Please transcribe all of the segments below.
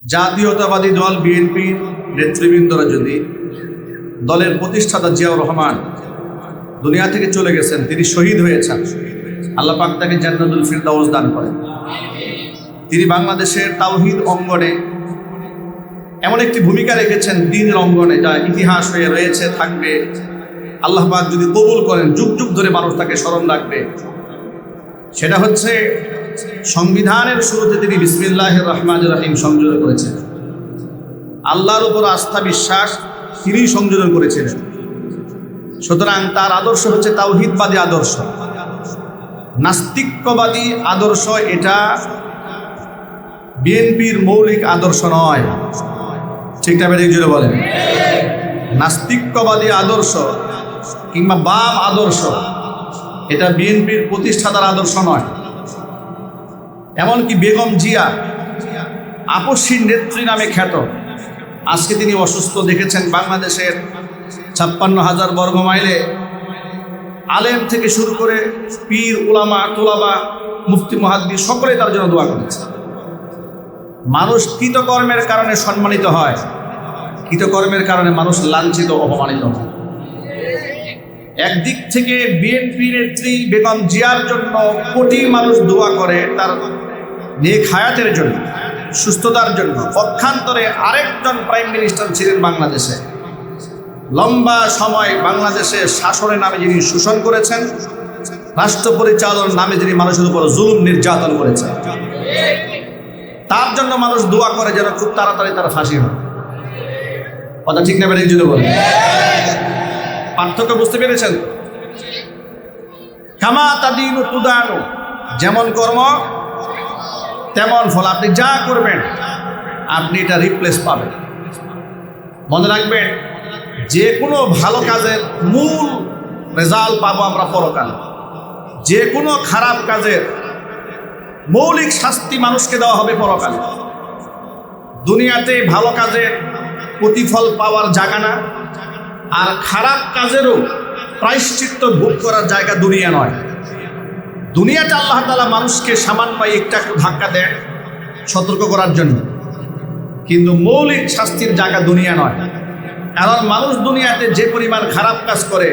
জাতীয়তাবাদী দল বিএনপির নেতৃবৃন্দরা যদি দলের প্রতিষ্ঠাতা জিয়াউর রহমান দুনিয়া থেকে চলে গেছেন, তিনি শহীদ হয়েছেন, আল্লাহ পাক তাকে জান্নাতুল ফিরদাউস দান করেন। তিনি বাংলাদেশের তাওহীদ অঙ্গনে এমন একটি ভূমিকা রেখেছেন, দ্বীনের অঙ্গনে, যা ইতিহাস হয়ে রয়েছে, থাকবে। আল্লাহ পাক যদি কবুল করেন, যুগ যুগ ধরে মানুষ তাকে স্মরণ রাখবে। সেটা হচ্ছে সংবিধানের শুরুতে তিনি বিসমিল্লাহির রহমানির রহিম সংযোজন করেছেন। আল্লাহর উপর আস্থা বিশ্বাস তিনি সংযোজন করেছিলেন। সুতরাং তার আদর্শ হচ্ছে তাওহীদবাদী আদর্শ, নাস্তিক্যবাদী আদর্শ। এটা বিএনপির মৌলিক আদর্শ নয়। ঠিক না? বেরিয়ে জুড়ে বলেন। নাস্তিক্যবাদী আদর্শ কিংবা বাম আদর্শ এটা বিএনপির প্রতিষ্ঠাতার আদর্শ নয়। এমনকি বেগম জিয়া আপসী নেত্রী নামে খ্যাত, আজকে তিনি অসুস্থ। দেখেছেন বাংলাদেশের 56,000 বর্গ মাইলে আলেম থেকে শুরু করে পীর, উলামা, তোলাবা, মুফতি, মুহাদ্দিস সকলে তার জন্য দোয়া করেছে। মানুষ কৃতকর্মের কারণে সম্মানিত হয়, কৃতকর্মের কারণে মানুষ লাঞ্ছিত, অপমানিত হয়। একদিক থেকে বিএনপি নেত্রী বেগম জিয়ার জন্য কোটি মানুষ দোয়া করে তার নেক হায়াতের জন্য, সুস্থতার জন্য। পক্ষান্তরে আরেকজন প্রাইম মিনিস্টার ছিলেন বাংলাদেশে, লম্বা সময় বাংলাদেশের শাসনের নামে যিনি শোষণ করেছেন, রাষ্ট্র পরিচালনার নামে যিনি মানুষের উপর জুলুম নির্যাতন করেছেন, তার জন্য মানুষ দোয়া করে যেন খুব তাড়াতাড়ি তার ফাঁসি হয়। কথা ঠিক না? বেরিয়ে যদি বলেন। পার্থক্য বুঝতে পেরেছেন? কামা তাদিনু তুদানু, যেমন কর্ম তেমন ফল। আপনি যা করবেন আপনি এটা রিপ্লেস পাবেন। মনে রাখবেন, যে কোনো ভালো কাজের মূল রেজাল্ট পাবো আমরা পরকালে। যে কোনো খারাপ কাজের মৌলিক শাস্তি মানুষকে দেওয়া হবে পরকালে। দুনিয়াতে ভালো কাজের প্রতিফল পাওয়ার জায়গা না, আর খারাপ কাজেরও প্রায়শ্চিত্ত ভোগ করার জায়গা দুনিয়া নয়। দুনিয়াতে আল্লাহ তাআলা মানুষকে সামান্য একটা ধাক্কা দেন সতর্ক করার জন্য, কিন্তু মৌলিক শাস্তির জায়গা দুনিয়া নয়। কারণ মানুষ দুনিয়াতে যে পরিমাণ খারাপ কাজ করে,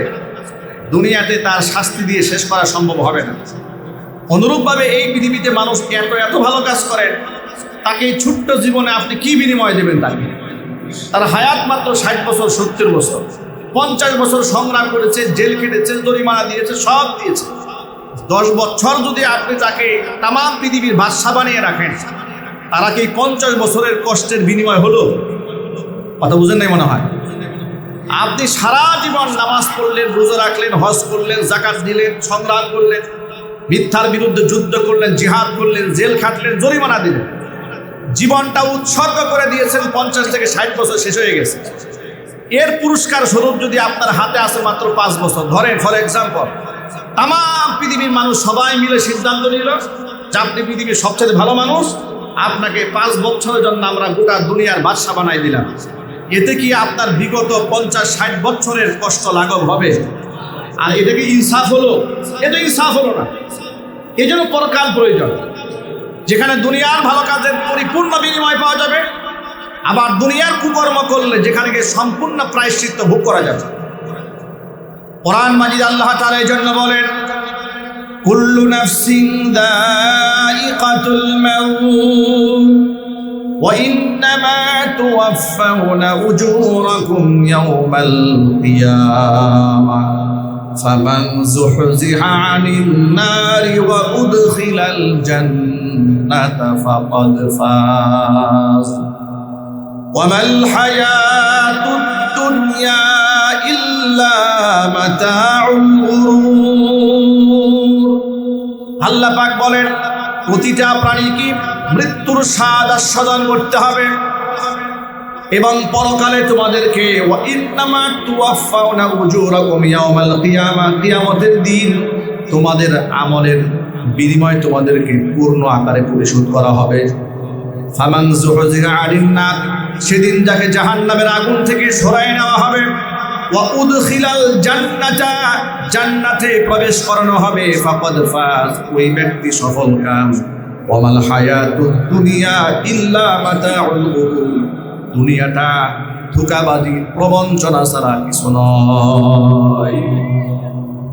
দুনিয়াতে তার শাস্তি দিয়ে শেষ করা সম্ভব হবে না। অনুরূপভাবে এই পৃথিবীতে মানুষ এত এত ভালো কাজ করে, তাকে এই ছোট্ট জীবনে আপনি কি বিনিময় দেবেন তাকে? তার হায়াত মাত্র 60 বছর, 70 বছর, 50 বছর সংগ্রাম করেছে, জেল কেটেছে, জরিমানা দিয়েছে, সব দিয়েছে। 10 বছর যদি আপনি তাকে তাম পৃথিবীর বাদশা বানিয়ে রাখেন, তারা কি 50 বছরের কষ্টের বিনিময় হলো? কথা বুঝেন নাই মনে হয়। আপনি সারা জীবন নামাজ পড়লেন, রোজা রাখলেন, হজ করলেন, যাকাত দিলেন, সংগ্রাম করলেন, মিথ্যার বিরুদ্ধে যুদ্ধ করলেন, জিহাদ করলেন, জেল খাটলেন, জরিমানা দিলেন, জীবনটা উৎসর্গ করে দিয়েছেন। 50 থেকে 60 বছর শেষ হয়ে গেছে। এর পুরস্কার স্বরূপ যদি আপনার হাতে আসে মাত্র 5 বছর, ধরেন ফর এক্সাম্পল, তাম পৃথিবীর মানুষ সবাই মিলে সিদ্ধান্ত নিল যে আপনি পৃথিবীর সবচেয়ে ভালো মানুষ, আপনাকে 5 বছরের জন্য আমরা গোটা দুনিয়ার বাদশা বানাই দিলাম। এতে কি আপনার বিগত 50-60 বছরের কষ্ট লাঘব হবে? আর এটা কি ইনসাফ হলো? এটা ইনসাফ হলো না। এই জন্য পরকাল প্রয়োজন, যেখানে দুনিয়ার ভালো কাজের পরিপূর্ণ বিনিময় পাওয়া যাবে, আবার দুনিয়ার কুকর্ম করলে যেখানে গিয়ে সম্পূর্ণ প্রায়শ্চিত্ত ভোগ করা যাবে। কোরআন মাজিদ আল্লাহ তাআলা এই জন্য বলেন, কুল্লু নাফসিন যায়িকাতুল মাউত ওয়া ইন্নামা তুওয়াফাউনা উজুরাকুম ইয়াওমাল কিয়ামাহ ফামান যুহজিহা আনিন নারি ওয়া উদখিলাল জান্নাতা ফাকাদ ফাজ ওয়া মাল হায়াতুদ দুনিয়া ইল্লা মাতাউল গুরুর। আল্লাহ পাক বলেন, প্রতিটা প্রাণীকে মৃত্যুর স্বাদ আস্বাদন করতে হবে এবং পরকালে তোমাদেরকে ওয়া ইন্নামা তুওয়াফাউনা উজুরাকুম ইয়াওমাল কিয়ামাহ, কিয়ামতের দিন তোমাদের আমলের বিনিময় তোমাদেরকে পূর্ণ আকারে পরিশোধ করা হবে। ফামান যুহজিহা আনিন নার, সেদিন যাকে জাহান্নামের আগুন থেকে সরায় নেওয়া হবে, ওয়া উদখিলাল জান্নাতা, জান্নাতে প্রবেশ করানো হবে, ফাকাদ ফাজ, ওই ব্যক্তি সফল কাম। ওয়ামাল হায়াতুদ দুনিয়া ইল্লা মাতাউল গুরুর, দুনিয়াটা ধোঁকাবাজি প্রবঞ্চনা ছাড়া কিছু নয়।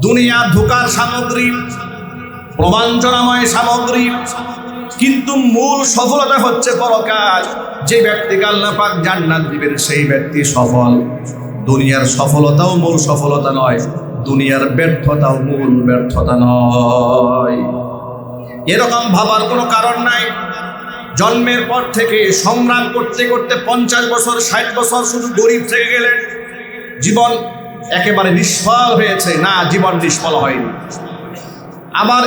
দুনিয়া ধোঁকার সামগ্রী, প্রবঞ্চনাময় সামগ্রী, কিন্তু মূল সফলতা হচ্ছে পরকাল। যে ব্যক্তিকে আল্লাহ পাক জান্নাত দিবেন সেই ব্যক্তি সফল। দুনিয়ার সফলতাও মূল সফলতা নয়, দুনিয়ার ব্যর্থতাও মূল ব্যর্থতা নয়। এরকম ভাবার কোনো কারণ নাই জন্মের পর থেকে সংগ্রাম করতে করতে 50 বছর 60 বছর শুধু গরিব থেকে গেলেন, জীবন একেবারে নিষ্ফল হয়েছে। না, জীবন নিষ্ফল হয়নি। আবার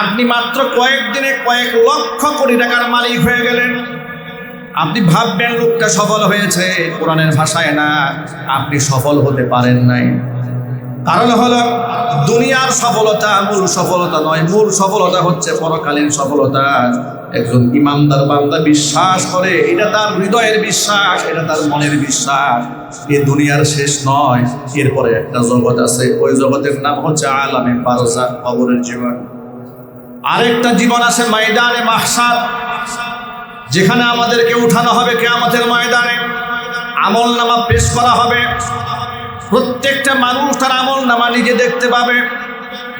আপনি মাত্র কয়েকদিনে কয়েক লক্ষ কোটি টাকার মালিক হয়ে গেলেন, আপনি ভাববেন লোকটা সফল হয়েছে। কোরআনের ভাষায় না, আপনি সফল হতে পারেন নাই। কারণ হলো দুনিয়ার সফলতা মূল সফলতা নয়, মূল সফলতা হচ্ছে পরকালীন সফলতা। একজন ইমানদার বান্দা বিশ্বাস করে, এটা তার হৃদয়ের বিশ্বাস, এটা তার মনের বিশ্বাস, এ দুনিয়ার শেষ নয়, এরপরে একটা জগৎ আছে। ওই জগতের নাম হচ্ছে আলামে বারজাখ, কবরের জীবন। আরেকটা জীবন আছে ময়দানে মাহশার, যেখানে আমাদেরকে উঠানো হবে কিয়ামতের ময়দানে, আমল নামা পেশ করা হবে। প্রত্যেকটা মানুষ তার আমল নামা নিজে দেখতে পাবে,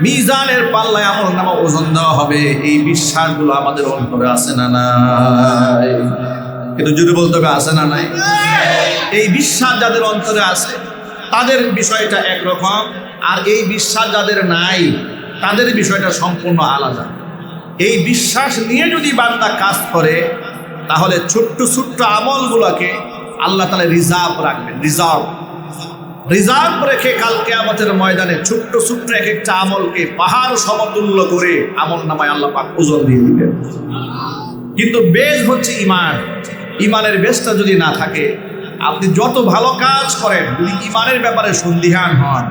মিজানের পাল্লায় আমল নামা ওজন দেওয়া হবে। এই বিশ্বাসগুলো আমাদের অন্তরে আছে না নাই? কিন্তু যদি বলতে হবে আছে না নাই? এই বিশ্বাস যাদের অন্তরে আছে তাদের বিষয়টা একরকম, আর এই বিশ্বাস যাদের নাই তাদের বিষয়টা সম্পূর্ণ আলাদা। এই বিশ্বাস নিয়ে যদি বান্দা কাজ করে তাহলে ছোট্ট ছোট্ট আমলগুলোকে আল্লাহ তাআলা রিজার্ভ রাখবেন। রিজার্ভ রেখে কাল কিয়ামতের ময়দানে ছোট্ট ছোট্ট এক একটা আমলকে পাহাড় সমতুল্য করে আমল নামায় আল্লাহ পাক ওজন দিয়ে দিবেন। কিন্তু বেজ হচ্ছে ইমান। ইমানের বেজটা যদি না থাকে, আপনি যত ভালো কাজ করেন, যদি ইমানের ব্যাপারে সন্দিহান হন,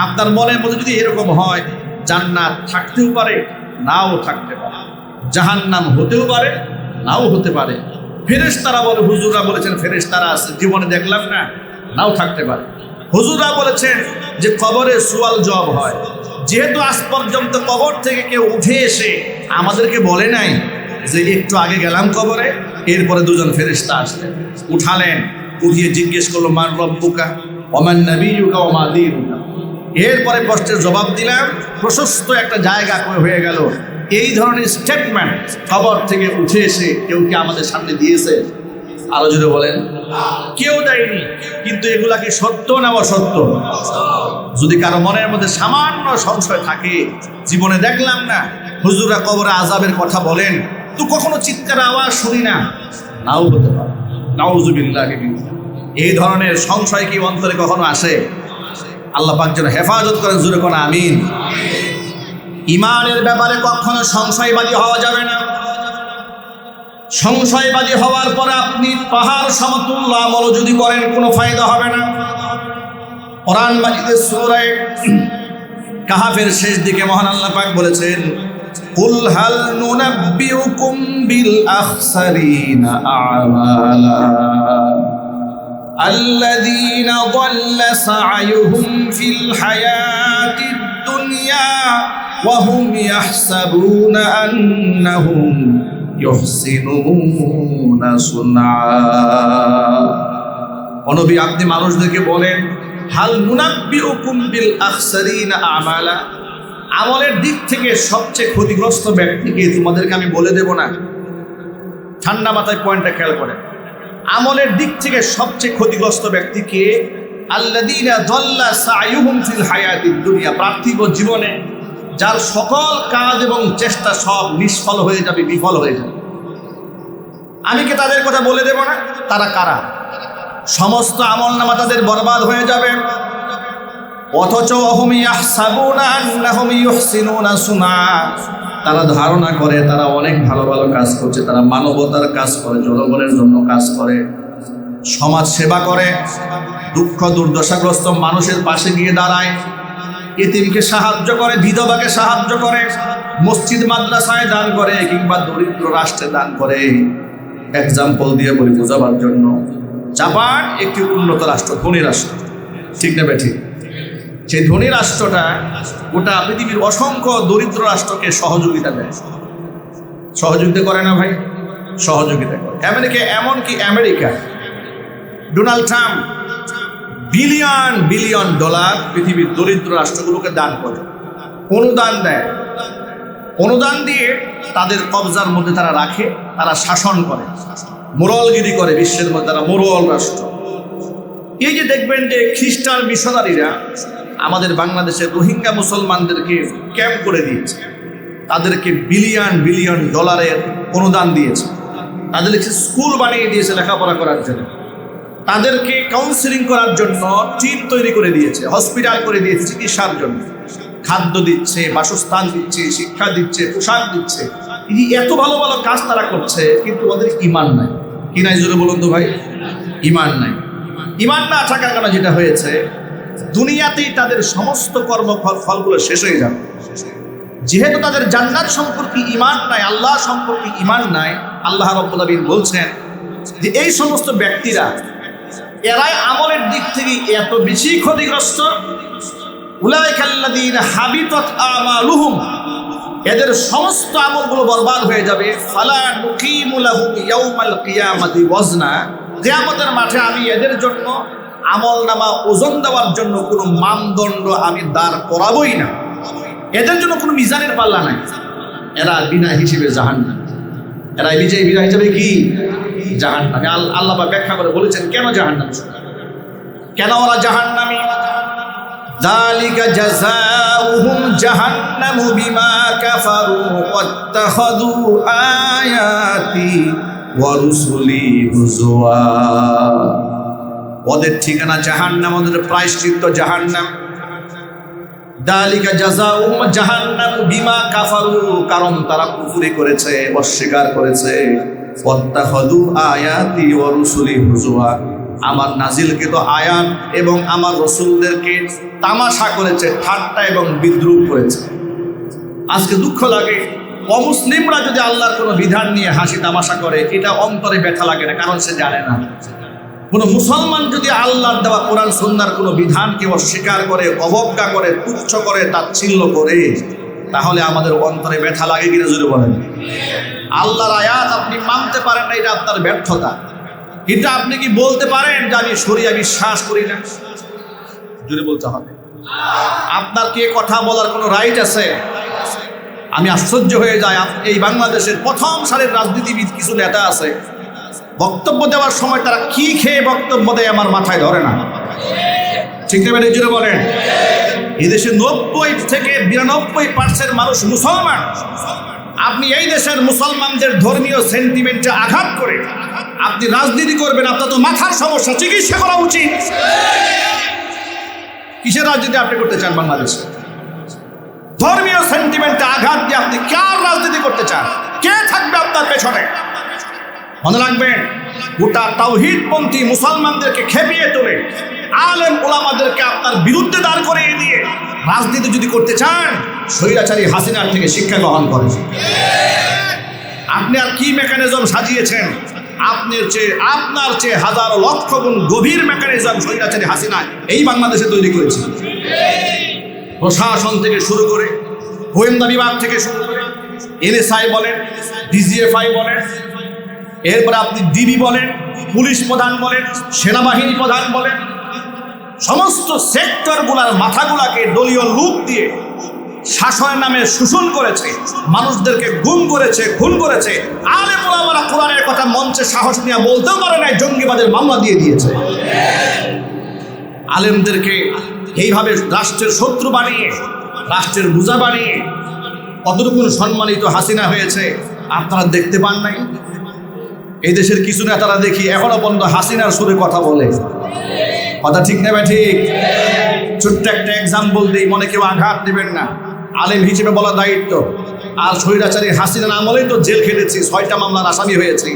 আপনার মনের মধ্যে যদি এরকম হয় জান্নাত থাকতেও পারে নাও থাকতে পারে, জাহান্নাম হতেও পারে নাও হতে পারে, ফেরেশতারা বলে, হুজুররা বলেছেন ফেরেশতারা আছে, জীবনে দেখলাম না, নাও থাকতে পারে। হুজুররা বলেছেন যে কবরে সুয়াল জবাব হয়। যেহেতু আজ পর্যন্ত কবর থেকে কেউ উঠে এসে আমাদেরকে বলে নাই যে একটু আগে গেলাম কবরে, এরপরে দুজন ফেরেশতা আসলেন, উঠালেন, উঠিয়ে জিজ্ঞেস করলো মান রব্বুকা ওয়া মান নাবিয়ুকা ওয়া মা দীনুকা। এরপরে প্রশ্নের জবাব দিলাম, প্রশস্ত একটা জায়গা হয়ে গেল। এই ধরনের স্টেটমেন্ট কবর থেকে উঠে এসে কেউ কি আমাদের সামনে দিয়েছে? আরো জোরে বলেন, কেউ দেয়নি। কিন্তু এগুলা কি সত্য না অসত্য? যদি কারো মনের মধ্যে সামান্য সংশয় থাকে, জীবনে দেখলাম না, হুজুররা কবরে আযাবের কথা বলেন, তো কখনো চিৎকার আওয়াজ শুনি না, নাও হতে পারে, নাউযুবিল্লাহি মিন। এই ধরনের সংশয় কি অন্তরে কখনো আসে? আল্লাহ পাক যেন হেফাজত করেন, জোরে কোন আমিন। ইমানের ব্যাপারে কখনো সংশয়বাদী হওয়া যাবে না। সংশয়বাদী হওয়ার পরে আপনি পাহাড় সমতুল্য আমল যদি করেন কোনো ফায়দা হবে না। কোরআন মাজিদের সূরা কাহফের শেষ দিকে মহান আল্লাহ পাক বলেছেন, কুল হাল নুনাব্বিউকুম বিল আখসারিনা আমালা আল্লাযীনা দাল্লা সা'য়ুহুম ফিল হায়াতিদ দুনিয়া ওয়া হুম ইয়াহসাবুনা আন্নাহুম ইউহসিনুনা সুনআ। নবী, আপনি মানুষদেরকে বলেন, হাল নুনাব্বিউকুম বিল আখসারিনা আমালা, আমলের দিক থেকে সবচেয়ে ক্ষতিগ্রস্ত ব্যক্তিকে তোমাদেরকে আমি বলে দেব না? ঠান্ডা মাথায় পয়েন্টটা খেয়াল করেন। আমলের দিক থেকে সবচেয়ে ক্ষতিগ্রস্ত ব্যক্তিকে, আল্লাযীনা দাল্লা সা'য়ুহুম ফিল হায়াতিদ দুনিয়া, পার্থিব জীবনে যার সকল কাজ এবং চেষ্টা সব নিষ্ফল হয়ে যাবে, বিফল হয়ে যাবে। আমি কি তাদের কথা বলে দেব না? তারা কারা? সমস্ত আমল নামা তাদের বরবাদ হয়ে যাবে, অথচ হুম ইয়াহসাবুনা আন্নাহুম ইউহসিনুনা সুনআ, তারা ধারণা করে তারা অনেক ভালো ভালো কাজ করছে, তারা মানবতার কাজ করে, জনগণের জন্য কাজ করে, সমাজ সেবা করে, দুঃখ দুর্দশাগ্রস্ত মানুষের পাশে গিয়ে দাঁড়ায়, এতিমকে সাহায্য করে, বিধবাকে সাহায্য করে, মসজিদ মাদ্রাসায় দান করে, কিংবা দরিদ্র রাষ্ট্রে দান করে। এক্সাম্পল দিয়ে বলি বোঝাবার জন্য, জাপান একটি উন্নত রাষ্ট্র, ধনী রাষ্ট্র, ঠিক না বেঠিক? সেই ধনী রাষ্ট্রটা গোটা পৃথিবীর অসংখ্য দরিদ্র রাষ্ট্রকে সহযোগিতা দেয়। সহযোগিতা করে না ভাই? সহযোগিতা করে। এমনকি America Donald Trump billion billion dollar পৃথিবীর দরিদ্র রাষ্ট্রগুলোকে দান করে, অনুদান দেয়। অনুদান দিয়ে তাদের কবজার মধ্যে তারা রাখে, তারা শাসন করে, মোরলগিরি করে, বিশ্বের মধ্যে তারা মোরল রাষ্ট্র। এই যে দেখবেন যে খ্রিস্টান মিশনারিরা আমাদের বাংলাদেশের রোহিঙ্গা মুসলমানদেরকে ক্যাম্প করে দিয়েছে, তাদেরকে বিলিয়ন বিলিয়ন ডলারের অনুদান দিয়েছে, তাদেরকে স্কুল বানিয়ে দিয়েছে লেখাপড়া করার জন্য, তাদেরকে কাউন্সিলিং করার জন্য টিম তৈরি করে দিয়েছে, হসপিটাল করে দিয়েছে চিকিৎসার জন্য, খাদ্য দিচ্ছে, বাসস্থান দিচ্ছে, শিক্ষা দিচ্ছে, পোশাক দিচ্ছে। এই এত ভালো ভালো কাজ তারা করছে, কিন্তু ওদের ইমান নাই। কি নাই জোরে বলুন তো ভাই? ইমান নাই। ইমান না থাকার কারণে যেটা হয়েছে, দুনিয়াতেই তাদের সমস্ত ফলগুলো শেষ হয়ে যাবে। যেহেতু তাদের জান্নাত সম্পর্কে ইমান নাই, আল্লাহ সম্পর্কে ইমান নাই, আল্লাহ রাব্বুল আলামিন বলছেন যে এই সমস্ত ব্যক্তিরা, এরাই আমলের দিক থেকে এত বেশি ক্ষতিগ্রস্ত। উলাইকাল্লাযীনা হাবিতাত আমালুহুম, এদের সমস্ত আমলগুলো বরবাদ হয়ে যাবে। ফালা নুকিমু লাহুম ইয়াউমাল কিয়ামাতি ওয়াজনা, কিয়ামতের মাঠে আমি এদের জন্য আমলনামা ওজন দেওয়ার জন্য কোনো মানদণ্ড আমি দাঁড় করাবই না, এদের জন্য কোনো মিজানের পাল্লা নাই। এরা বিনা হিসেবে জাহান্নামী, এরা বিনা হিসেবে কি জাহান্নামী। আল্লাহ ব্যাখ্যা করে বলেছেন কেন জাহান্নামী, কেন ওরা জাহান্নামী। যালিকা জাযাউহুম জাহান্নামু বিমা কাফারু ওয়াত্তাখাযু আয়াতি ওয়া রুসুলি হুজুয়া। ওদের ঠিকানা জাহান্নাম, ওদের প্রায়শ্চিত্ত জাহান্নাম। যালিকা জাযাউহুম জাহান্নাম বিমা কাফারু, কারণ তারা কুফরি করেছে, অস্বীকার করেছে। ওয়াত্তাখাযু আয়াতি ওয়া রুসুলি হুজুয়া, আমার নাজিলকৃত আয়াত এবং আমার রসুলদেরকে তামাশা করেছে, ঠাট্টা এবং বিদ্রুপ করেছে। আজকে দুঃখ লাগে, অমুসলিমরা যদি আল্লাহর কোনো বিধান নিয়ে হাসি তামাশা করে, এটা অন্তরে ব্যথা লাগে না, কারণ সে জানে না। কোনো মুসলমান যদি আল্লাহর দেওয়া কোরআন সুন্নাহর কোনো বিধানকে অস্বীকার করে, অবজ্ঞা করে, তুচ্ছ করে, তাচ্ছিল্য করে, তাহলে আমাদের অন্তরে ব্যথা লাগে কিনা জোরে বলেন? আল্লাহর আয়াত আপনি মানতে পারেন না, এটা আপনার ব্যর্থতা। এটা আপনি কি বলতে পারেন যে আমি শরিয়া বিশ্বাস করি না? জোরে বলতে হবে। আপনার কি কথা বলার কোনো রাইট আছে? আমি আশ্চর্য হয়ে যাই, এই বাংলাদেশের প্রথম সারির রাজনীতিবিদ কিছু নেতা আছে, বক্তব্য দেওয়ার সময় তারা কি খেয়ে বক্তব্য দেয় আমার মাথায় ধরে না। ঠিক না? জোরে বলেন। এই দেশে 90 থেকে 92% মানুষ মুসলমান। আপনি এই দেশের মুসলমানদের ধর্মীয় সেন্টিমেন্টে আঘাত করে আপনি রাজনীতি করবেন, আপনার তো মাথার সমস্যা, চিকিৎসা করা উচিত। কিসের রাজনীতি আপনি করতে চান বাংলাদেশে? ধর্মীয় সেন্টিমেন্টে আঘাত দিয়ে আপনি কার রাজনীতি করতে চান? কে থাকবে আপনার পেছনে? মনে রাখবেন, গোটা তাওহীদপন্থী মুসলমানদেরকে খেপিয়ে তোলে, আলেম ওলামাদেরকে আপনার বিরুদ্ধে দাঁড় করিয়ে দিয়ে রাজনীতি যদি করতে চান, স্বৈরাচারী হাসিনার থেকে শিক্ষা গ্রহণ করেন। আপনি আর কি মেকানিজম সাজিয়েছেন? আপনার চেয়ে হাজার লক্ষ গুণ গভীর মেকানিজম স্বৈরাচারী হাসিনা এই বাংলাদেশে তৈরি করেছে। প্রশাসন থেকে শুরু করে, গোয়েন্দা বিভাগ থেকে শুরু করে, এনএসআই বলেন, ডিজিএফআই বলেন, এরপরে আপনি ডিবি বলেন, পুলিশ প্রধান বলেন, সেনাবাহিনী প্রধান বলেন, সমস্ত সেক্টরগুলোর মাথাগুলাকে দলীয় লুক দিয়ে শাসনের নামে শোষণ করেছে, মানুষদেরকে গুম করেছে, খুন করেছে। আলেম ওলামারা কোরআনের কথা মঞ্চে সাহস নিয়ে বলতেও পারে না, জঙ্গিবাদের মামলা দিয়ে দিয়েছে। আলেমদেরকে এইভাবে রাষ্ট্রের শত্রু বানিয়ে, রাষ্ট্রের বোঝা বানিয়ে কতটুকু সম্মানিত হাসিনা হয়েছে আপনারা দেখতে পান নাই? এই দেশের কিছু নেতারা দেখি এখনো পর্যন্ত হাসিনার সুরে কথা বলে। কথা ঠিক নেবে? ঠিক। ছোট্ট একটা এক্সাম্পল দিই, মনে কেউ আঘাত দেবেন না, আলেম হিসেবে বলা দায়িত্ব। আর স্বৈরাচারী হাসিনার আমলেই তো জেল খেটেছি, 6টা মামলার আসামি হয়েছে।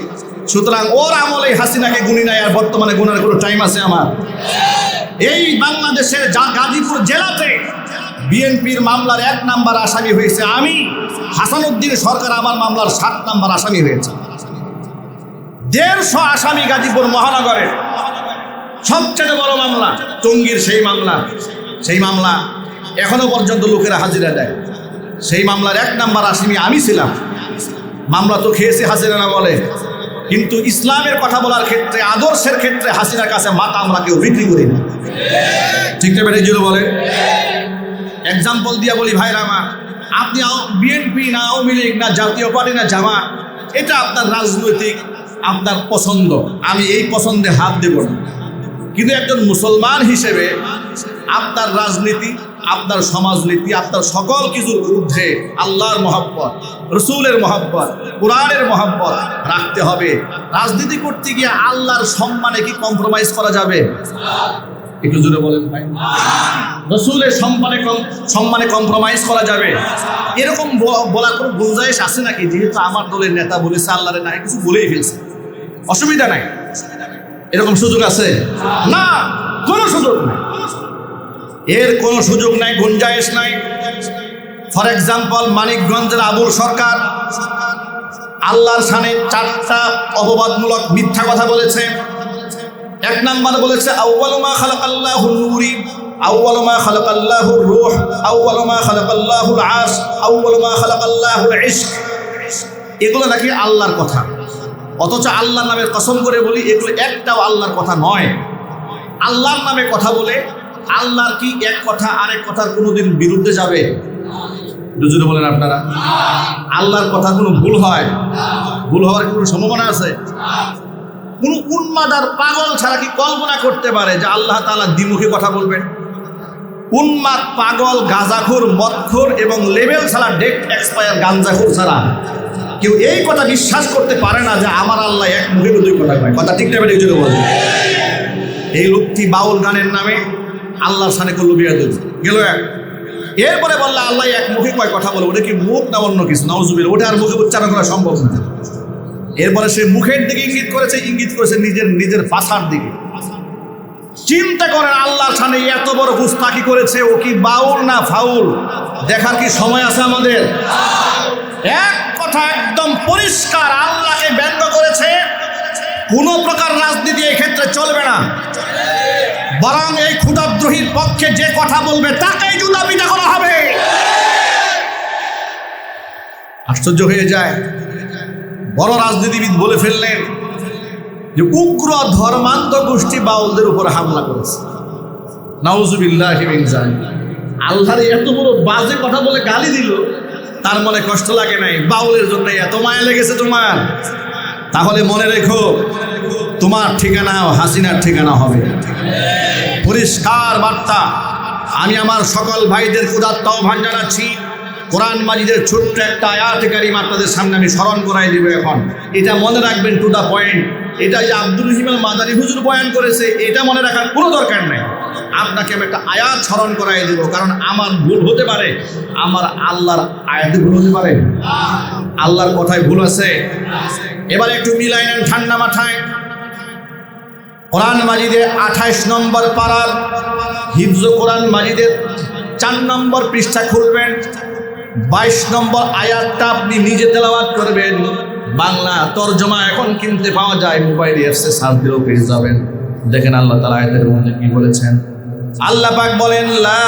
সুতরাং ওর আমলেই হাসিনাকে গুনি নাই, আর বর্তমানে গুনার কোনো টাইম আছে আমার? এই বাংলাদেশের গাজীপুর জেলাতে বিএনপির মামলার 1 নাম্বার আসামি হয়েছে আমি, হাসানুদ্দিন সরকার আমার মামলার 7 নাম্বার আসামি হয়েছে। 150 আসামি গাজীপুর মহানগরের সবচেয়ে বড় মামলা, টঙ্গীর সেই মামলা এখনো পর্যন্ত লোকেরা হাজিরা দেয়। সেই মামলার 1 নাম্বার আসামি আমি ছিলাম। মামলা তো খেয়েছে হাসিনা না বলে, কিন্তু ইসলামের কথা বলার ক্ষেত্রে, আদর্শের ক্ষেত্রে হাসিনার কাছে মাথা আমরা কেউ বিক্রি করি না। ঠিক না বেটা জুড়ে বলে? এক্সাম্পল দিয়া বলি ভাইরা আমার, আপনি বিএনপি না আওয়ামী লীগ না জাতীয় পার্টি না জামাত, এটা আপনার রাজনৈতিক আপনার পছন্দ, আমি এই পছন্দে হাত দেব না। কিন্তু একজন মুসলমান হিসেবে আপনার রাজনীতি, আপনার সমাজনীতি, আপনার সকল কিছুর ঊর্ধ্বে আল্লাহর মহব্বত, রসুলের মহব্বত, কোরআনের মহব্বত রাখতে হবে। রাজনীতি করতে গিয়ে আল্লাহর সম্মানে কি কম্প্রোমাইজ করা যাবে? একটু জোরে বলেন ভাই। রসুলের সম্মানে কম্প্রোমাইজ করা যাবে? এরকম বলার কোনো গুঞ্জাইশ আছে নাকি? যেহেতু আমার দলের নেতা বলেছে, আল্লাহরে নাই কিছু বলেই ফেলছে, অসুবিধা নাই, এরকম সুযোগ আছে? না, কোনো সুযোগ নাই, এর কোনো সুযোগ নাই, গুঞ্জাইশ নাই। ফর এক্সাম্পল, মানিকগঞ্জের আবুল সরকার আল্লাহর শানে 4টা অপবাদমূলক মিথ্যা কথা বলেছে। 1 নাম্বার বলেছে আউয়ালু মা খালাকাল্লাহু নূরি, আউয়ালু মা খালাকাল্লাহু রূহ, আউয়ালু মা খালাকাল্লাহুল আরশ, আউয়ালু মা খালাকাল্লাহুল ইশক। এগুলো নাকি আল্লাহর কথা, অথচ আল্লাহর নামে কসম করে বলি এগুলো একটাও আল্লাহর কথা নয়। আল্লাহর নামে কথা বলে আল্লাহর কি এক কথা আরেক কথার কোনোদিন বিরুদ্ধে যাবে? দুজনে বলেন আপনারা, আল্লাহর কথা কোনো ভুল হয়? ভুল হওয়ার কোনো সম্ভাবনা আছে? কোন উন্মাদ আর পাগল ছাড়া কি কল্পনা করতে পারে যে আল্লাহ তাআলা দ্বিমুখী কথা বলবেন? উন্মাদ, পাগল, গাঁজাখোর, মদখোর এবং লেভেল ছাড়া ডেট এক্সপায়ার গাঞ্জাখোর ছাড়া কেউ এই কথা বিশ্বাস করতে পারে না যে আমার আল্লাহ এক মুখে 2 কথা কয়। কথা ঠিক না? বেরিয়ে চলে বলবে এই লোকটি বাউল গানের নামে আল্লাহর সানে করলো বিয়াদব গেল এক। এরপরে বললো আল্লাহ এক মুখে কয় কথা বলবো, ওটা কি মুখ না অন্য কিছু? নাউজুবিল্লাহ, ওটা আর মুখে উচ্চারণ করা সম্ভব না। এরপরে সে মুখের দিকে ইঙ্গিত করেছে নিজের ভাষার দিকে। চিন্তা করেন, আল্লাহর সামনে এত বড় গুস্তাখি করেছে, ও কি বাউল না ফাউল দেখার কি সময় আছে আমাদের? এক কথা একদম পরিষ্কার, আল্লাহকে ব্যঙ্গ করেছে। কোন প্রকার রাজনীতি এই ক্ষেত্রে চলবে না, বরং এই ক্ষুধাদ্রোহীর পক্ষে যে কথা বলবে তাকেই জুতা পিটা করা হবে। আশ্চর্য হয়ে যায়, বড় রাজনীতিবিদ বলে ফেললেন যে উগ্র ধর্মান্ধ গোষ্ঠী বাউলদের উপর হামলা করেছে। নাউজুবিল্লাহি মিন যালিক। আল্লাহর এত বড় বাজে কথা বলে গালি দিল, তার মনে কষ্ট লাগে নাই? বাউলের জন্য এত মায়া লেগেছে তোমার? তাহলে মনে রেখো, তোমার ঠিকানা হাসিনার ঠিকানা হবে। পরিষ্কার বার্তা। আমি আমার সকল ভাইদের উদাত্ত আহ্বান জানাচ্ছি, কোরআন মাজিদের ছোট্ট একটা আয়াতে কারিমা আপনাদের সামনে আমি স্মরণ করাই দিব এখন। এটা মনে রাখবেন, টু দ্য পয়েন্ট। এটা যে আব্দুর রহিম আল মাদানী হুজুর বয়ান করেছে, এটা মনে রাখার কোনো দরকার নেই। আপনাকে আমি একটা আয়াত স্মরণ করাই দেব, কারণ আমার ভুল হতে পারে, আমার আল্লাহর আয়াতে ভুল হতে পারে, আল্লাহর কথায় ভুল আছে। এবার একটু মিলাই নেন ঠান্ডা মাথায়। কোরআন মাজিদের 28 নম্বর পারার হিফজ কোরআন মাজিদের 4 নম্বর পৃষ্ঠা খুলবেন, 22 নম্বর আয়াতটা আপনি নিজে তেলাওয়াত করবেন। বাংলা তরজমা এখন কিনতে পাওয়া যায়, মোবাইল অ্যাপসে সার্চ দিলেও পেয়ে যাবেন। দেখেন আল্লাহ তাআলা আয়াতের মধ্যে কি বলেছেন। আল্লাহ পাক বলেন, লা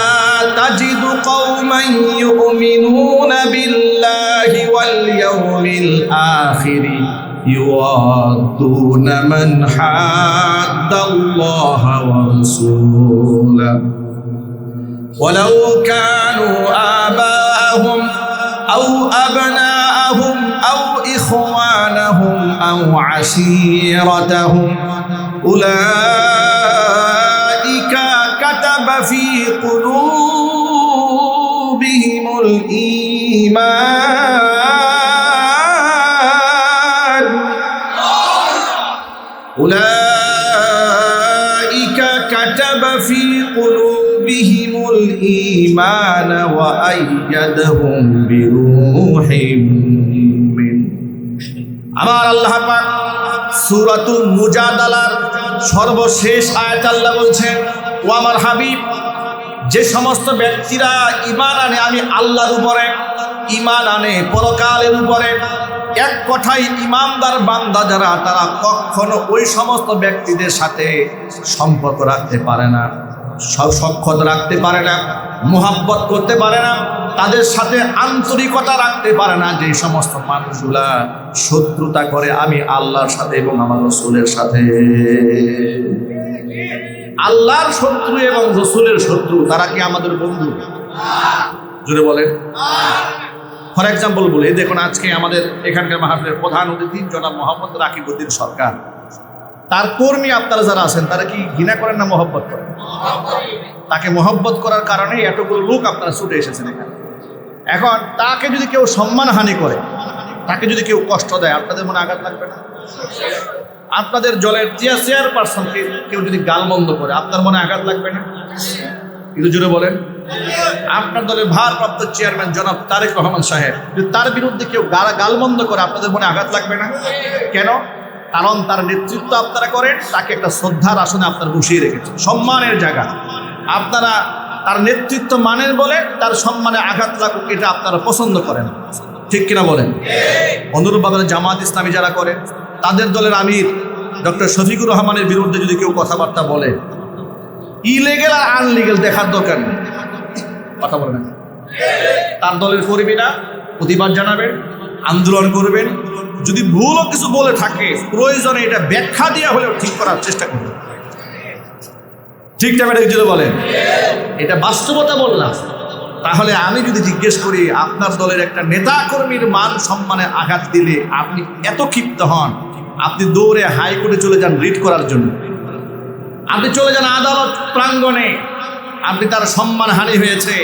তাজিদু কওমান ইউমিনুনা বিল্লাহি ওয়াল ইয়াউমিল আখির ইউআদ্দুনা মান হাদ্দাল্লাহা ওয়া রাসূলাহু ওয়ালাউ কানু আবাআহুম আও আবনাআহুম আও ইখওয়ানাহুম আও আশীরাতাহুম উলাইকা কাতাবা ফি কুলুবিহিমুল ঈমান উলাইকা কাতাবা ফি কুলুবিহিমুল ঈমান ওয়া আইয়াদাহুম বিরূহিম মিন। আমার আল্লাহ পাক সূরাতুল মুজাদালার সর্বশেষ আয়াত আল্লাহ বলছেন, ও আমার হাবিব, যে সমস্ত ব্যক্তিরা ঈমান আনে আমি আল্লাহর উপরে, ঈমান আনে পরকালের উপরে, এক কথায় ঈমানদার বান্দা যারা, তারা কখনো ওই সমস্ত ব্যক্তিদের সাথে সম্পর্ক রাখতে পারে না, সখ্যতা রাখতে পারে না, মুহাব্বত করতে পারে না, তাদের সাথে আন্তরিকতা রাখতে পারে না, যে সমস্ত মানুষগুলা শত্রুতা করে আমি আল্লাহর সাথে এবং আমার রাসূলের সাথে। আল্লাহর শত্রু এবং রাসূলের শত্রু, তারা কি আমাদের বন্ধু? জোরে বলেন। ফর এক্সাম্পল বলি, দেখুন আজকে আমাদের এখানকার মাহফিলের প্রধান অতিথি জনাব মোহাম্মদ রাকিবউদ্দিন সরকার, তার কর্মী আপনারা যারা আছেন তারা কি ঘৃণা করেন না মহব্বত করেন? তাকে মহব্বত করার কারণে এতগুলো লোক আপনারা ছুটে এসেছেন এখানে। এখন তাকে যদি কেউ সম্মানহানি করে, তাকে যদি কেউ কষ্ট দেয়, আপনাদের মনে আঘাত লাগবে না? আপনাদের দলের চেয়ারপারসনকে কেউ যদি গালমন্দ করে, আপনার মনে আঘাত লাগবে না? কিন্তু জুড়ে বলেন। আপনার দলের ভারপ্রাপ্ত চেয়ারম্যান জনাব তারেক রহমান সাহেব, যদি তার বিরুদ্ধে কেউ গালমন্দ করে, আপনাদের মনে আঘাত লাগবে না? কেন? কারণ তার নেতৃত্ব আপনারা করেন, তাকে একটা শ্রদ্ধার আসনে আপনারা বসিয়ে রেখেছেন, সম্মানের জায়গা। আপনারা তার নেতৃত্ব মানেন বলে তার সম্মানে আঘাত লাগুক, এটা আপনারা পছন্দ করেন, ঠিক কিনা বলেন? অনুরূপভাবে জামাত ইসলামী যারা করে, তাদের দলের আমির ডক্টর শফিকুর রহমানের বিরুদ্ধে যদি কেউ কথাবার্তা বলে, ইলিগেল আর আনলিগেল দেখার দরকার নেই, কথা বলে না। তার দলের কর্মীরা প্রতিবাদ জানাবেন, আন্দোলন করবেন, যদি ভুলও কিছু বলে থাকে প্রয়োজনে এটা ব্যাখ্যা দিয়ে হলেও ঠিক করার চেষ্টা করবেন, ঠিক না? যদি বলেন এটা বাস্তবতা বললাম। তাহলে আমি যদি জিজ্ঞেস করি, আপনার দলের একটা নেতা কর্মীর মান সম্মানে আঘাত দিলে আপনি এত ক্ষিপ্ত হন, আপনি দৌড়ে হাইকোর্টে চলে যান রিট করার জন্য, আপনি চলে যান আদালত প্রাঙ্গণে, আপনি তার সম্মানহানি হয়েছে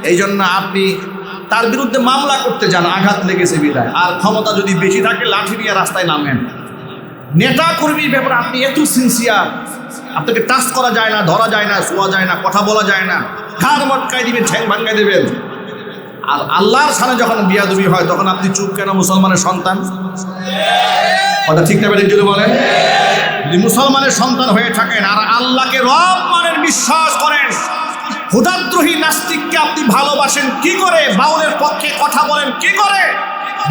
এই জন্য আপনি তার বিরুদ্ধে মামলা করতে যান, আঘাত লেগেছে বিদায়। আর ক্ষমতা যদি বেশি থাকে লাঠি নিয়ে রাস্তায় নামেন। নেতা কর্মীর ব্যাপারে আপনি এত সিনসিয়ার, আপনাকে টাচ করা যায় না, ধরা যায় না, শোয়া যায় না, কথা বলা যায় না, ঘাড় মটকাই দিবেন, ঠ্যাং ভাঙ্গাই দেবেন। আর আল্লাহর সামনে যখন বিয়াদবি হয় তখন আপনি চুপ কেন? মুসলমানের সন্তান, কথা ঠিক না? যদি বলেন, যদি মুসলমানের সন্তান হয়ে থাকেন আর আল্লাহকে রব মানের, বিশ্বাস করেন, হুদাদ্রোহী নাস্তিককে আপনি ভালোবাসেন কি করে? বাউলের পক্ষে কথা বলেন কি করে?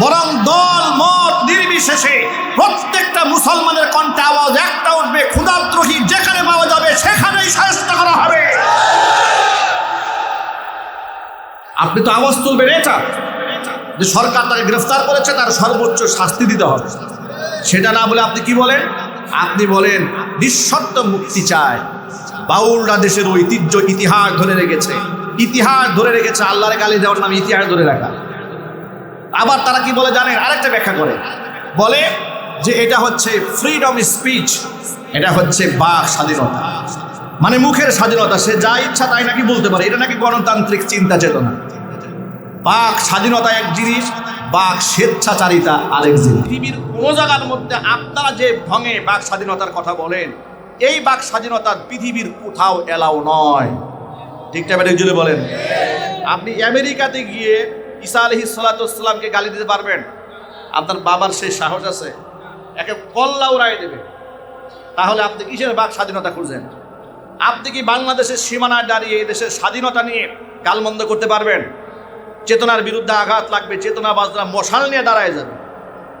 বরং দল মত নির্বিশেষে প্রত্যেকটা মুসলমানের কণ্ঠে আওয়াজ একটা উঠবে, হুদাদ্রোহী যেখানে পাওয়া যাবে সেখানেই শায়েস্ত করা হবে। আপনি তো আওয়াজ তুলবেন এটা যে সরকার তাকে গ্রেফতার করেছে, তার সর্বোচ্চ শাস্তি দিতে হবে। সেটা না বলে আপনি কি বলেন? আপনি বলেন নিঃশর্ত মুক্তি চায়। বাউলরা দেশের ঐতিহ্য ইতিহাস ধরে রেখেছে, ইতিহাস ধরে রেখেছে। আল্লাহর গালি দেওয়ার নামে ইতিহাস ধরে রাখা। আবার তারা কি বলে জানেন? আরেকটা ব্যাখ্যা করে বলে যে এটা হচ্ছে ফ্রিডম স্পিচ, এটা হচ্ছে বাক স্বাধীনতা, মানে মুখের স্বাধীনতা, সে যা ইচ্ছা তাই নাকি বলতে পারে, এটা নাকি গণতান্ত্রিক চিন্তা চেতনা। বাক স্বাধীনতা এক জিনিস, বাক স্বেচ্ছাচারিতা আরেক জিনিস। পৃথিবীর কোন জায়গার মধ্যে আপনারা যে ঢঙে বাক স্বাধীনতার কথা বলেন, এই বাক স্বাধীনতার পৃথিবীর কোথাও এলাও নয়, ঠিক না? জুড়ে বলেন। আপনি আমেরিকাতে গিয়ে ঈসা আলাইহিস সালাতুসসালামকে গালি দিতে পারবেন? আপনার বাবার সেই সাহস আছে? একে কল্লা উড়াই দেবে। তাহলে আপনি কিসের বাক স্বাধীনতা খুঁজেন? আপনি কি বাংলাদেশের সীমানায় দাঁড়িয়ে এই দেশের স্বাধীনতা নিয়ে গালমন্দ করতে পারবেন? চেতনার বিরুদ্ধে আঘাত লাগবে, চেতনাবাজরা মশাল নিয়ে দাঁড়ায় যাবে।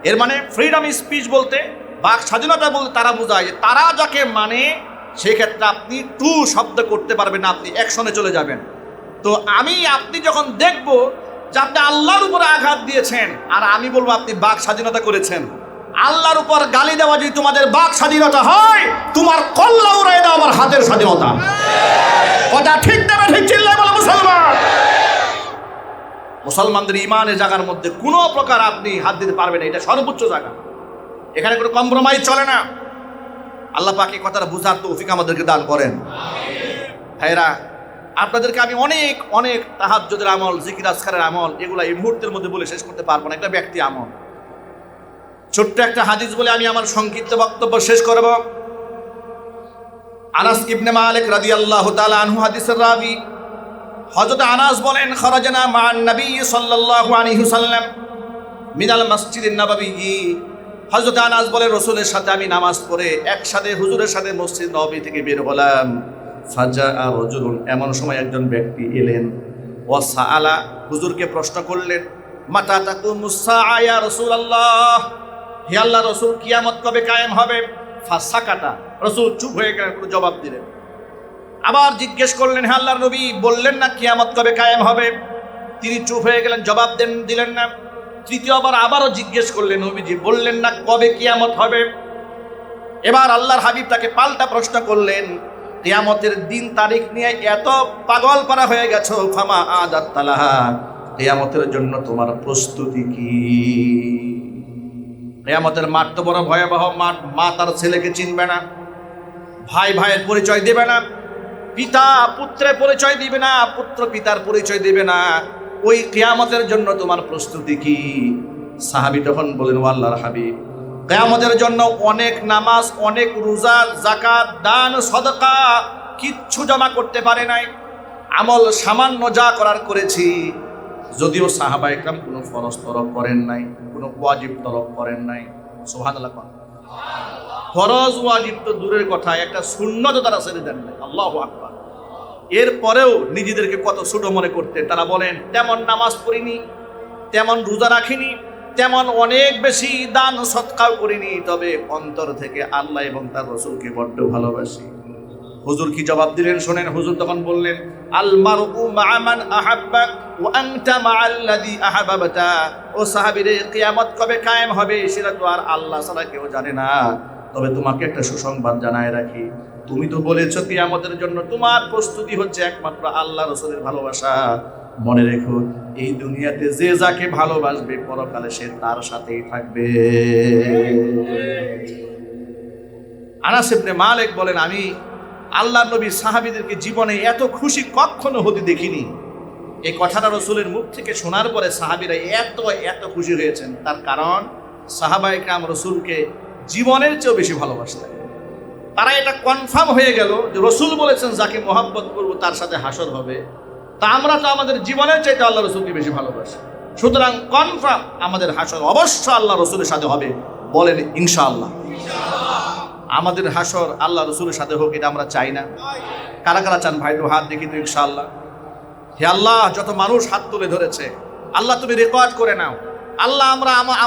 এর মানে ফ্রিডম স্পিচ বলতে, বাক স্বাধীনতা বলতে তারা বোঝায় যে তারা যাকে মানে সেক্ষেত্রে আপনি টু শব্দ করতে পারবেন না, আপনি অ্যাকশনে চলে যাবেন। তো আপনি যখন দেখব যে আপনি আল্লাহর উপরে আঘাত দিয়েছেন আর আমি বলবো আপনি বাক স্বাধীনতা করেছেন, আল্লাহর উপর গালি দেওয়া যদি তোমাদের বাক স্বাধীনতা হয়, তোমার কল্লা উড়াই দাও আমার হাতের স্বাধীনতা। কথা ঠিক দেবে, ঠিক চিল্লায় বলো মুসলমান। মুসলমানদের ইমানের জায়গার মধ্যে কোনো প্রকার আপনি হাত দিতে পারবেন না, এটা সর্বোচ্চ জায়গা, এখানে কোনো কম্প্রোমাইজ চলে না। আল্লাহ পাক এই কথাটা বুঝার তৌফিক আমাদেরকে দান করেন। ভাইরা, আপনাদেরকে আমি অনেক অনেক তাহাজ্জুদের আমল, জিকির আজকারের আমল, এগুলা এই মুহূর্তের মধ্যে বলে শেষ করতে পারবো না, একটা ব্যক্তি আমল। ছোট্ট একটা হাদিস বলে আমি আমার সংক্ষিপ্ত বক্তব্য শেষ করব। আনাস ইবনে মালিক রাদিয়াল্লাহু তাআলা আনহু হাদিসের রাবী। হযরত আনাস বলেন, খরাজনা মান নবী সাল্লাল্লাহু আলাইহি ওয়াসাল্লাম মিনাল মসজিদিন নববী। হযরত আনাস বলেন, রাসূলের সাথে আমি নামাজ পড়ে একসাথে হুজুরের সাথে মসজিদ নববী থেকে বের হলাম। ফাজাআ রাজুলুন, এমন সময় একজন ব্যক্তি এলেন। ওয়া সাআলা, হুজুরকে প্রশ্ন করলেন, মাতা তাকুমুস সাআ ইয়া রাসূলুল্লাহ, হে আল্লাহর রাসূল কিয়ামত কবে কায়েম হবে? ফাসাকাতা, রাসূল চুপ হয়ে গেলেন, কোনো জবাব দিলেন। আবার জিজ্ঞেস করলেন, হে আল্লাহর নবী, বললেন না কিয়ামত কবে কায়েম হবে? তিনি চুপ হয়ে গেলেন, জবাব দিলেন না। তৃতীয়বার আবারও জিজ্ঞেস করলেন, নবীজি বললেন না কবে কিয়ামত হবে? এবার আল্লাহর হাবিব তাকে পাল্টা প্রশ্ন করলেন, কিয়ামতের দিন তারিখ নিয়ে এত পাগল পারা হয়ে গেছো, ফামা আদাত তালাহা, কিয়ামতের জন্য তোমার প্রস্তুতি কি? কিয়ামতের মাঠ তো বড় ভয়াবহ মাঠ। মা তার ছেলেকে চিনবে না, ভাই ভাইয়ের পরিচয় দেবে না, পিতা পুত্রের পরিচয় দিবে না, পুত্র পিতার পরিচয় দিবে না। ওই কিয়ামতের জন্য তোমার প্রস্তুতি কি? সাহাবী তখন বলেন, ও আল্লাহর হাবিব, কিয়ামতের জন্য অনেক নামাজ, অনেক রোজা, যাকাত, দান, সদকা কিচ্ছু জমা করতে পারে নাই। আমল সামান্য যা করার করেছি। যদিও সাহাবা একরাম কোনো ফরজ তরক করেন নাই, কোনো ওয়াজিব তরক করেন নাই। সুবহানাল্লাহ। ফরজ ওয়াজিব তো দূরের কথা, একটা সুন্নত তারা ছেড়ে দেন নাই। আল্লাহু আকবার। এরপরেও নিজেদেরকে কত ছোট মনে করতেন। তারা বলেন, তেমন নামাজ পড়িনি, তেমন রোজা রাখিনি, তেমন অনেক বেশি দান সৎকার করিনি, তবে অন্তর থেকে আল্লাহ এবং তার রাসূলকে বড্ড ভালোবাসি। হুজুর কি জবাব দিলেন শোনেন। হুজুর তখন বললেন, আল মারউ মা'a মান আহাব্বা ওয়া আনতা মা'আল্লাযী আহাব্বাতা। ও সাহাবীরে, কিয়ামত কবে কায়েম হবে সেটা তো আর আল্লাহ ছাড়া কেউ জানে না। তবে তোমাকে একটা সুসংবাদ জানায় রাখি, তুমি তো বলেছো কিয়ামতের জন্য তোমার প্রস্তুতি হচ্ছে একমাত্র আল্লাহ রাসূলের ভালোবাসা। মনে রেখো, এই দুনিয়াতে যে যাকে ভালোবাসবে পরকালে সে তার সাথেই থাকবে। আনাস ইবনে মালিক বলেন, আমি আল্লাহর নবী সাহাবীদেরকে জীবনে এত খুশি কখনো হতে দেখিনি। এই কথাটা রাসূলের মুখ থেকে শোনার পরে সাহাবীরা এত খুশি হয়েছেন। তার কারণ সাহাবায়ে কেরাম রাসূলকে জীবনের চেয়েও বেশি ভালোবাসতেন। তারা এটা কনফার্ম হয়ে গেল যে রাসূল বলেছেন যাকে মহব্বত করবো তার সাথে হাসর হবে। তা আমরা তো আমাদের জীবনের চাইতে আল্লাহ রাসূলকে বেশি ভালোবাসি। সুতরাং কনফার্ম আমাদের হাসর অবশ্য আল্লাহ রাসূলের সাথে হবে। বলেন ইনশাআল্লাহ। আমাদের হাসর আল্লাহ রাসূলের সাথে হোক, এটা আমরা চাই না? কারা কারা চান ভাই? তো হাত দেখি তো ইনশাআল্লাহ। হে আল্লাহ, যত মানুষ হাত তুলে ধরেছে, আল্লাহ তুমি রেকর্ড করে নাও। আল্লাহ, আমরা আমাদের